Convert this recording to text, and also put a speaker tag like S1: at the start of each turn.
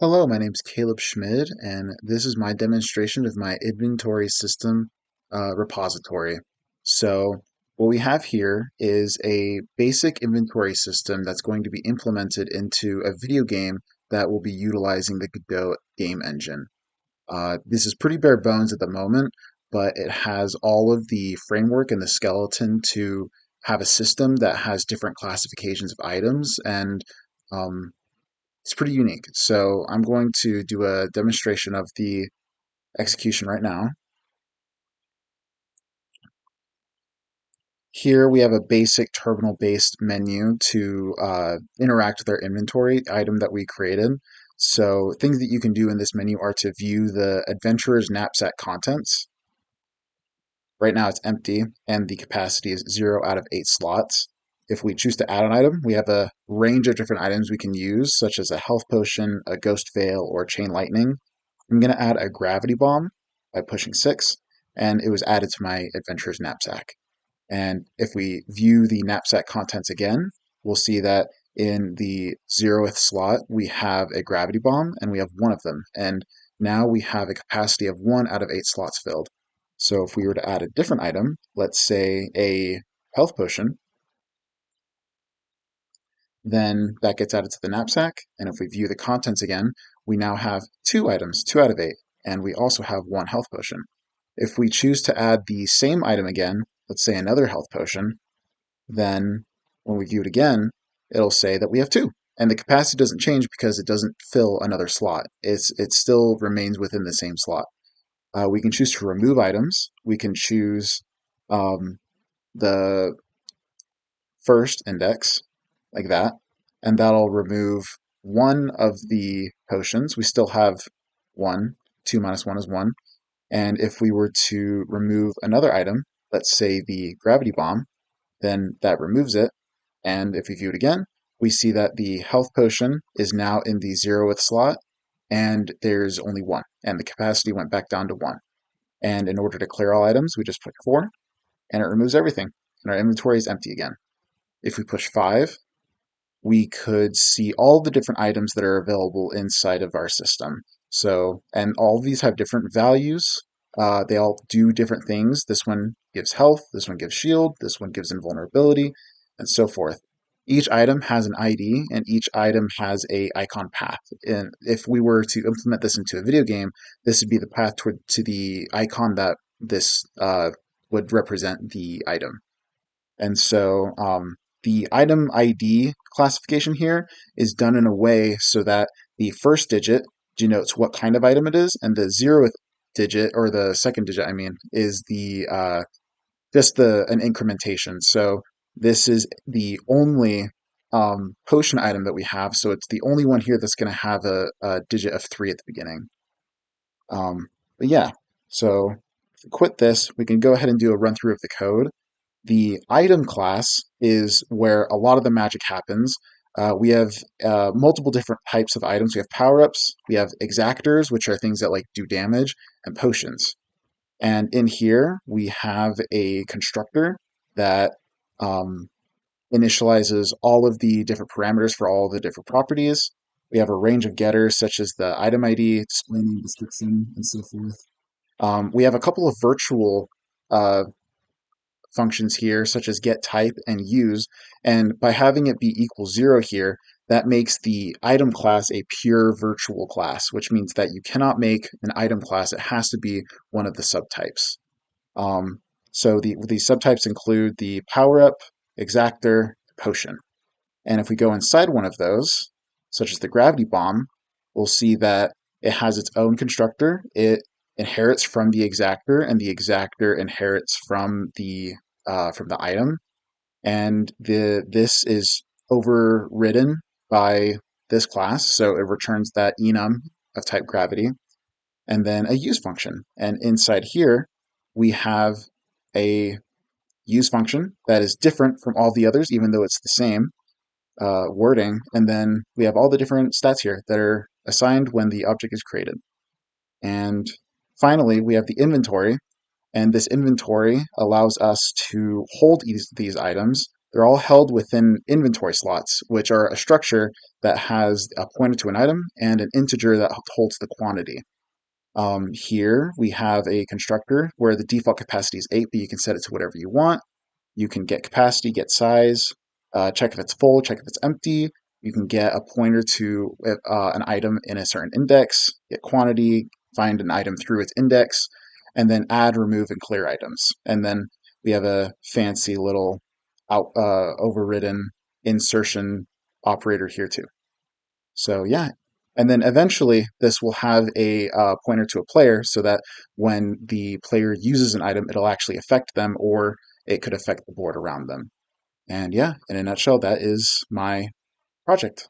S1: Hello, my name is Caleb Schmid, and this is my demonstration of my inventory system repository. So what we have here is a basic inventory system that's going to be implemented into a video game that will be utilizing the Godot game engine. This is pretty bare bones at the moment, but it has all of the framework and the skeleton to have a system that has different classifications of items and um, it's pretty unique. So I'm going to do a demonstration of the execution right now. Here we have a basic terminal-based menu to interact with our inventory item that we created. So things that you can do in this menu are to view the adventurer's knapsack contents. Right now it's empty and the capacity is 0 out of 8 slots. If we choose to add an item, we have a range of different items we can use, such as a health potion, a ghost veil, or chain lightning. I'm going to add a gravity bomb by pushing 6, and it was added to my adventurer's knapsack. And if we view the knapsack contents again, we'll see that in the 0th slot, we have a gravity bomb, and we have one of them. And now we have a capacity of 1 out of 8 slots filled. So if we were to add a different item, let's say a health potion, then that gets added to the knapsack. And if we view the contents again, we now have 2 items, 2 out of 8, and we also have 1 health potion. If we choose to add the same item again, let's say another health potion, then when we view it again, it'll say that we have 2. And the capacity doesn't change because it doesn't fill another slot. It still remains within the same slot. We can choose to remove items. We can choose um, the first index, like that, and that'll remove one of the potions. We still have 1. 2 minus 1 is 1. And if we were to remove another item, let's say the gravity bomb, then that removes it. And if we view it again, we see that the health potion is now in the 0th slot, and there's only 1, and the capacity went back down to 1. And in order to clear all items, we just click 4, and it removes everything, and our inventory is empty again. If we push 5, we could see all the different items that are available inside of our system. So, and all of these have different values. They all do different things. This one gives health, this one gives shield, this one gives invulnerability, and so forth. Each item has an ID, and each item has a icon path. And if we were to implement this into a video game, this would be the path to the icon that this would represent the item. And so the item ID classification here is done in a way so that the first digit denotes what kind of item it is, and the 0th digit, or the second digit, I mean, is the just an incrementation. So this is the only potion item that we have, so it's the only one here that's going to have a digit of 3 at the beginning. But yeah, so if we quit this, we can go ahead and do a run through of the code. The item class is where a lot of the magic happens. We have multiple different types of items. We have power-ups, we have exactors, which are things that like do damage, and potions. And in here, we have a constructor that initializes all of the different parameters for all of the different properties. We have a range of getters, such as the item ID, display name, description, and so forth. We have a couple of virtual uh, functions here, such as get type and use, and by having it be equal 0 here, that makes the item class a pure virtual class, which means that you cannot make an item class. It has to be one of the subtypes. So the subtypes include the power-up, exactor, potion. And if we go inside one of those, such as the gravity bomb, we'll see that it has its own constructor. It inherits from the exactor, and the exactor inherits from the item. And this is overridden by this class, so it returns that enum of type gravity, and then a use function. And inside here, we have a use function that is different from all the others, even though it's the same wording. And then we have all the different stats here that are assigned when the object is created. And finally, we have the inventory. And this inventory allows us to hold these items They're all held within inventory slots, which are a structure that has a pointer to an item and an integer that holds the quantity. Here we have a constructor where the default capacity is 8, but you can set it to whatever you want. You can get capacity, get size, check if it's full, check if it's empty. You can get a pointer to an item in a certain index, get quantity, find an item through its index, and then add, remove, and clear items. And then we have a fancy little overridden insertion operator here too. So yeah, and then eventually this will have a pointer to a player so that when the player uses an item, it'll actually affect them or it could affect the board around them. And yeah, in a nutshell, that is my project.